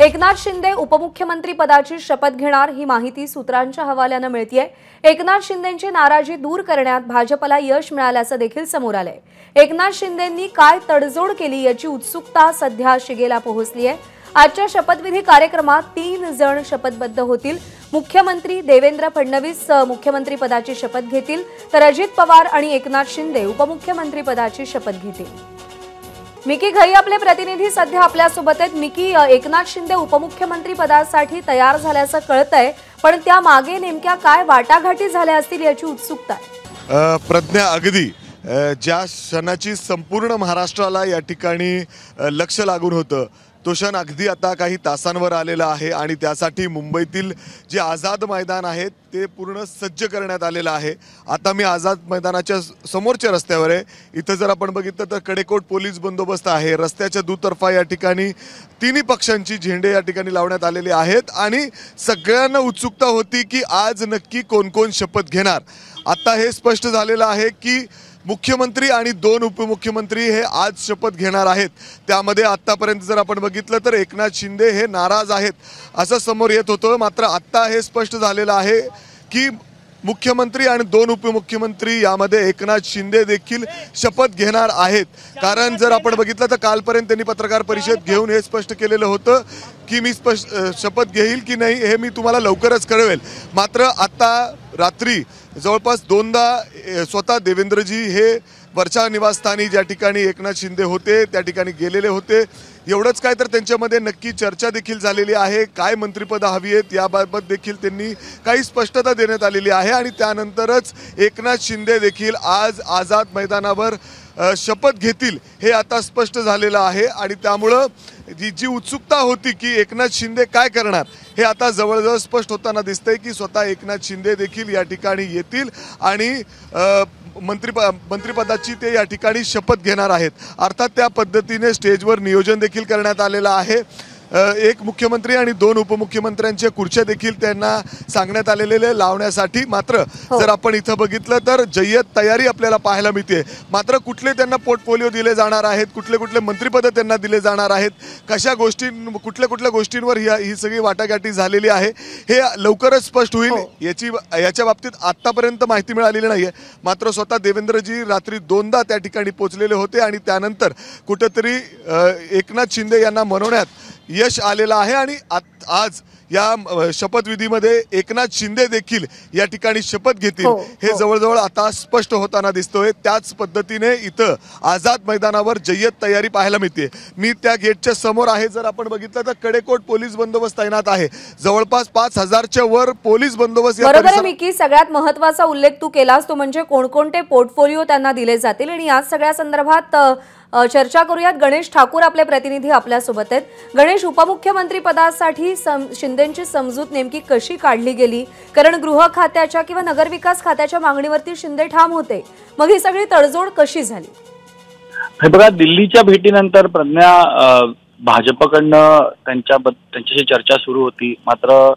एकनाथ शिंदे उपमुख्यमंत्री पदाची शपथ घेणार ही माहिती सूत्रांच्या हवाल्याने मिळतेय। एकनाथ शिंदेंची नाराजी दूर करण्यात भाजपला यश मिळाल्याचं देखील समोर आलंय। एकनाथ शिंदेंनी काय तडजोड केली याची उत्सुकता सध्या शिगेला पोहोचली आहे। आजच्या शपथविधी कार्यक्रमात 3 जण शपथबद्ध होतील। मुख्यमंत्री देवेंद्र फडणवीस मुख्यमंत्री पदाची शपथ घेतील, तर अजित पवार आणि एकनाथ शिंदे उपमुख्यमंत्री पदाची शपथ घेतील। मिकी घई आपले प्रतिनिधी सध्या आपल्या सोबत आहेत। मिकी, एकनाथ शिंदे उपमुख्यमंत्री पदासाठी तयार झाल्याचं कळतंय, पण त्या मागे नेमक्या काय वाटाघाटी झाल्या असतील याची उत्सुकता आहे। प्रज्ञा, अगदी ज्या क्षणाची संपूर्ण महाराष्ट्राला या ठिकाणी लक्ष लागून होतं तो क्षण अगदी आता काही तासांवर आलेला आहे आणि त्यासाठी मुंबईतील जे आझाद मैदान आहे ते पूर्ण सज्ज करण्यात आलेलं आहे। आता मी आझाद मैदानाच्या समोरच्या रस्त्यावर आहे। इथं जर आपण बघितलं तर कडेकोट पोलीस बंदोबस्त आहे। रस्त्याच्या दुतर्फा या ठिकाणी तिन्ही पक्षांची झेंडे या ठिकाणी लावण्यात आलेले आहेत आणि सगळ्यांना उत्सुकता होती की आज नक्की कोण कोण शपथ घेणार। आता हे स्पष्ट झालेलं आहे की मुख्यमंत्री आणि 2 उपमुख्यमंत्री हे आज शपथ घेणार आहेत। त्यामध्ये आतापर्यंत जर आपण बघितलं तर एकनाथ शिंदे हे नाराज आहेत असं समोर येत होतं, मात्र आता हे स्पष्ट झालेलं आहे की मुख्यमंत्री आणि 2 उपमुख्यमंत्री यामध्ये एकनाथ शिंदे देखील शपथ घेणार आहेत। कारण जर आपण बघितलं तर कालपर्यंत त्यांनी पत्रकार परिषद घेऊन हे स्पष्ट केलेलं होतं की मी शपथ घेईल की नाही हे मी तुम्हाला लवकरच कळवेल। मात्र आता रात्री जवळपास 2दा स्वतः देवेंद्रजी हे वरच्या निवासस्थानी ज्या ठिकाणी एकनाथ शिंदे होते त्या ठिकाणी गेलेले होते। एवढंच काय तर त्यांच्यामध्ये नक्की चर्चा देखील झालेली आहे। काय मंत्रिपद हवी आहेत याबाबत देखील त्यांनी काही स्पष्टता देण्यात आलेली आहे आणि त्यानंतरच एकनाथ शिंदे देखील आज आझाद मैदानावर शपथ घेतील हे आता स्पष्ट झालेलं आहे। आणि त्यामुळं जी उत्सुकता होती की एकनाथ शिंदे काय करणार हे आता जवळजवळ स्पष्ट होताना दिसतंय की स्वतः एकनाथ शिंदे देखील या ठिकाणी येतील आणि मंत्रिपदाची ते या ठिकाणी शपथ घेणार आहेत। अर्थात त्या पद्धतीने स्टेजवर नियोजन देखील करण्यात आलेलं आहे। एक मुख्यमंत्री आणि 2 उपमुख्यमंत्र्यांच्या खुर्च्या देखील त्यांना सांगण्यात आलेले लावण्यासाठी। मात्र जर आपण इथं बघितलं तर जय्यत तयारी आपल्याला पाहायला मिळते। मात्र कुठले त्यांना पोर्टफोलिओ दिले जाणार आहेत, कुठले मंत्रिपद त्यांना दिले जाणार आहेत, कशा गोष्टी कुठल्या गोष्टींवर ही सगळी वाटाघाटी झालेली आहे हे लवकरच स्पष्ट होईल। याच्या बाबतीत आतापर्यंत माहिती मिळालेली नाहीये। मात्र स्वतः देवेंद्रजी रात्री 2दा त्या ठिकाणी पोहोचलेले होते आणि त्यानंतर कुठेतरी एकनाथ शिंदे यांना मनवण्यात यश आलेलं आहे आणि आज या शपथविधीमध्ये एकनाथ शिंदे देखील या ठिकाणी शपथ घेतील हे जवळजवळ आता स्पष्ट होताना दिसतोय। त्याच पद्धतीने इथं आझाद मैदानावर जय्यत तयारी पाहायला मिळते। मी त्या गेटच्या समोर आहे। जर आपण बघितलं तर कडेकोट पोलीस बंदोबस्त तैनात आहे। जवळपास 5000च्या वर पोलीस बंदोबस्त। बरोबर आहे मिकी, सगळ्यात महत्त्वाचा उल्लेख तू केलास तो म्हणजे कोणकोणते पोर्टफोलिओ त्यांना दिले जातील आणि या सगळ्या संदर्भात चर्चा करूयात। गणेश ठाकूर आपले प्रतिनिधी आपल्या सोबत आहेत। गणेश, उपमुख्यमंत्री पदासाठी शिंदेंची समजूत नेमकी कशी काढली गेली? कारण गृह खात्याच्या किंवा नगरविकास खात्याच्या मागणीवरती शिंदे ठाम होते, मग ही सगळी तडजोड कशी झाली? हे बघा, दिल्लीच्या भेटीनंतर प्रज्ञा भाजपकडनं त्यांच्याशी चर्चा सुरू होती। मात्र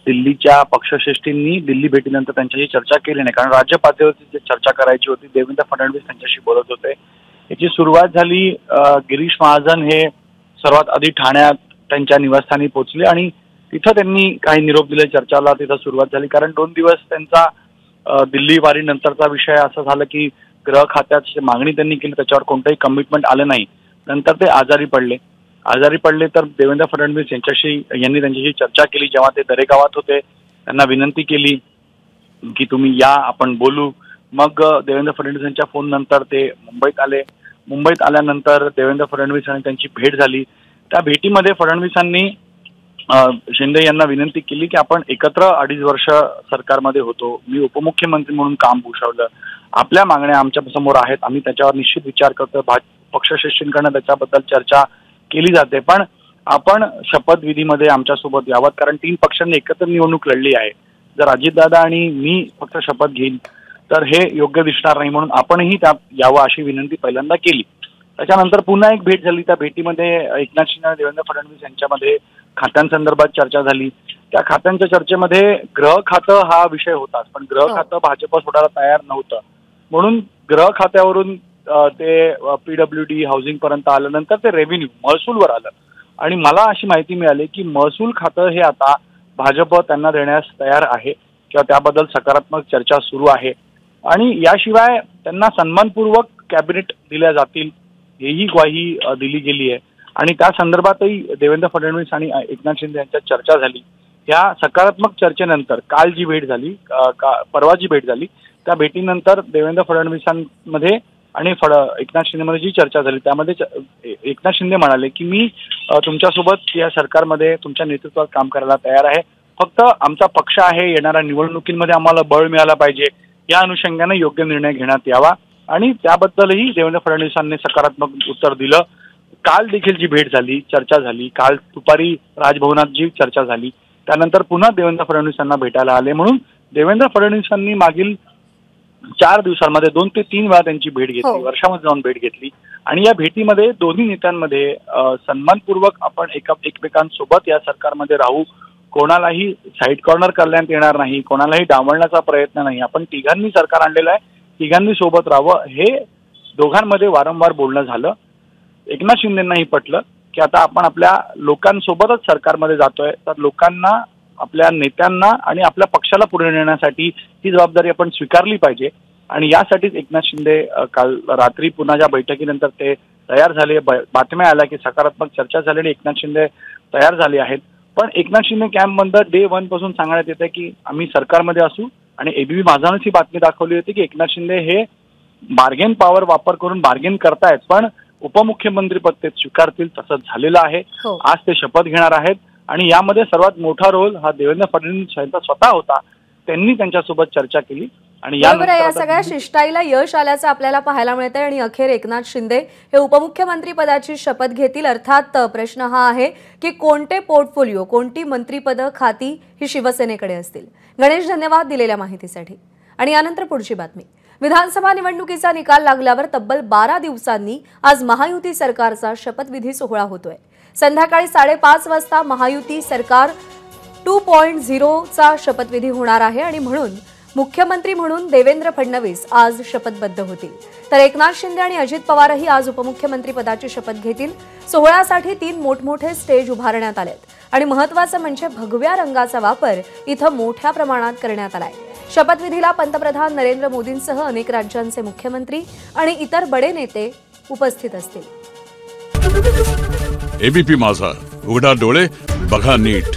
दिल्लीच्या पक्षश्रेष्ठींनी दिल्ली भेटीनंतर त्यांच्याशी चर्चा केली नाही, कारण राज्य पातळीवरती जी चर्चा करायची होती देवेंद्र फडणवीस त्यांच्याशी बोलत होते। याची सुरुवात झाली, गिरीश महाजन हे सर्वात आधी ठाण्यात त्यांच्या निवासस्थानी पोहोचले आणि तिथं त्यांनी काही निरोप दिले। चर्चाला तिथं सुरुवात झाली, कारण 2 दिवस त्यांचा दिल्ली वारीनंतरचा विषय असा झाला की गृह खात्याची मागणी त्यांनी केली, त्याच्यावर कोणतंही कमिटमेंट आलं नाही। नंतर ते आजारी पडले तर देवेंद्र फडणवीस यांनी त्यांच्याशी चर्चा केली। जेव्हा ते दरेगावात होते त्यांना विनंती केली की तुम्ही या, आपण बोलू। मग देवेंद्र फडणवीस यांच्या फोन नंतर ते मुंबईत आले। मुंबईत आल्यानंतर देवेंद्र फडणवीस आणि त्यांची भेट झाली। त्या भेटीमध्ये फडणवीसांनी शिंदे यांना विनंती केली की आपण एकत्र 2.5 वर्ष सरकारमध्ये होतो, मी उपमुख्यमंत्री म्हणून काम भूषवलं, आपल्या मागण्या आमच्या समोर आहेत, आम्ही त्याच्यावर निश्चित विचार करतो। पक्षश्रेष्ठींकडनं त्याच्याबद्दल चर्चा केली जाते, पण आपण शपथविधीमध्ये आमच्यासोबत यावं, कारण 3 पक्षांनी एकत्र निवडणूक लढली आहे। जर अजितदादा आणि मी फक्त शपथ घेईन तर हे योग्य दिसणार नाही, म्हणून आपणही त्यात यावं अशी विनंती पहिल्यांदा केली। त्याच्यानंतर पुन्हा एक भेट झाली। त्या भेटीमध्ये एकनाथ शिंदे आणि देवेंद्र फडणवीस यांच्यामध्ये खात्यांसंदर्भात चर्चा झाली। त्या खात्यांच्या चर्चेमध्ये गृह खातं हा विषय होताच, पण गृह खातं भाजप सोडायला तयार नव्हतं, म्हणून गृह खात्यावरून ते PWD हाऊसिंग पर्यंत आल्यानंतर ते रेव्हेन्यू महसूलवर आलं। आणि मला अशी माहिती मिळाली की महसूल खातं हे आता भाजप त्यांना देण्यास तयार आहे किंवा त्याबद्दल सकारात्मक चर्चा सुरू आहे आणि याशिवाय त्यांना सन्मानपूर्वक कॅबिनेट दिल्या जातील हेही ग्वाही दिली गेली आहे आणि त्या संदर्भातही देवेंद्र फडणवीस आणि एकनाथ शिंदे यांच्यात चर्चा झाली। या सकारात्मक चर्चेनंतर काल जी भेट झाली परवा जी भेट झाली त्या भेटीनंतर देवेंद्र फडणवीसांमध्ये आणि एकनाथ शिंदेमध्ये जी चर्चा झाली त्यामध्ये एकनाथ शिंदे म्हणाले की मी तुमच्यासोबत या सरकारमध्ये तुमच्या नेतृत्वात काम करायला तयार आहे, फक्त आमचा पक्ष आहे, येणाऱ्या निवडणुकीमध्ये आम्हाला बळ मिळालं पाहिजे, या अनुषंगाने योग्य निर्णय घेण्यात यावा आणि त्याबद्दलही देवेंद्र फडणवीसांनी सकारात्मक उत्तर दिलं। काल देखील जी भेट झाली चर्चा झाली, काल दुपारी राजभवनात जी चर्चा झाली त्यानंतर पुन्हा देवेंद्र फडणवीसांना भेटायला आले, म्हणून देवेंद्र फडणवीसांनी मागील 4 दिवसांमध्ये 2 ते 3 वेळा त्यांची भेट घेतली, वर्षामध्ये जाऊन भेट घेतली आणि या भेटीमध्ये दोन्ही नेत्यांमध्ये सन्मानपूर्वक आपण एकमेकांसोबत या सरकारमध्ये राहू, कोणालाही साईड कॉर्नर करण्यात येणार नाही, कोणालाही डावलण्याचा प्रयत्न नाही, आपण तिघांनी सरकार आणलेलं आहे, तिघांनी सोबत राहावं, हे दोघांमध्ये वारंवार बोलणं झालं। एकनाथ शिंदेंनाही पटलं की आता आपण आपल्या लोकांसोबतच सरकारमध्ये जातोय, तर लोकांना आपल्या नेत्यांना आणि आपल्या पक्षाला पुढे नेण्यासाठी ही जबाबदारी आपण स्वीकारली पाहिजे आणि यासाठीच एकनाथ शिंदे काल रात्री पुन्हा ज्या बैठकीनंतर ते तयार झाले, बातम्या आल्या की सकारात्मक चर्चा झाली आणि एकनाथ शिंदे तयार झाले आहेत। पण एकनाथ शिंदे कॅम्पमधून डे 1 पासून सांगण्यात येते की आम्ही सरकारमध्ये असू आणि एबीपी माझानच ही बातमी दाखवली होती की एकनाथ शिंदे हे बार्गेन पॉवर वापर करून बार्गेन करतायत पण उपमुख्यमंत्री पद ते स्वीकारतील, तसंच झालेलं आहे। आज ते शपथ घेणार आहेत आणि यामध्ये सर्वात मोठा रोल हा देवेंद्र फडणवीस यांचा स्वतः होता, त्यांनी त्यांच्यासोबत चर्चा केली आणि या सगळ्या शिष्टाईला यश आल्याचं आपल्याला पाहायला मिळतंय आणि अखेर एकनाथ शिंदे हे उपमुख्यमंत्री पदाची शपथ घेतील। अर्थात प्रश्न हा आहे की कोणते पोर्टफोलिओ, कोणती मंत्रिपदं खाती ही शिवसेनेकडे असतील। गणेश, धन्यवाद दिलेल्या माहितीसाठी। आणि यानंतर पुढची बातमी, विधानसभा निवडणुकीचा निकाल लागल्यावर तब्बल 12 दिवसांनी आज महायुती सरकारचा शपथविधी सोहळा होतोय। संध्याकाळी 5:30 वाजता महायुती सरकार 2.0 चा शपथविधी होणार आहे आणि म्हणून मुख्यमंत्री म्हणून देवेंद्र फडणवीस आज शपथबद्ध होतील, तर एकनाथ शिंदे आणि अजित पवारही आज उपमुख्यमंत्री पदाची शपथ घेतील। सोहळ्यासाठी 3 मोठमोठे स्टेज उभारण्यात आलेत आणि महत्त्वाचं म्हणजे भगव्या रंगाचा वापर इथं मोठ्या प्रमाणात करण्यात आलाय। शपथविधीला पंतप्रधान नरेंद्र मोदींसह अनेक राज्यांचे मुख्यमंत्री आणि इतर बडे नेते उपस्थित असतील। एबीपी माझा, उघडा डोळे बघा नीट।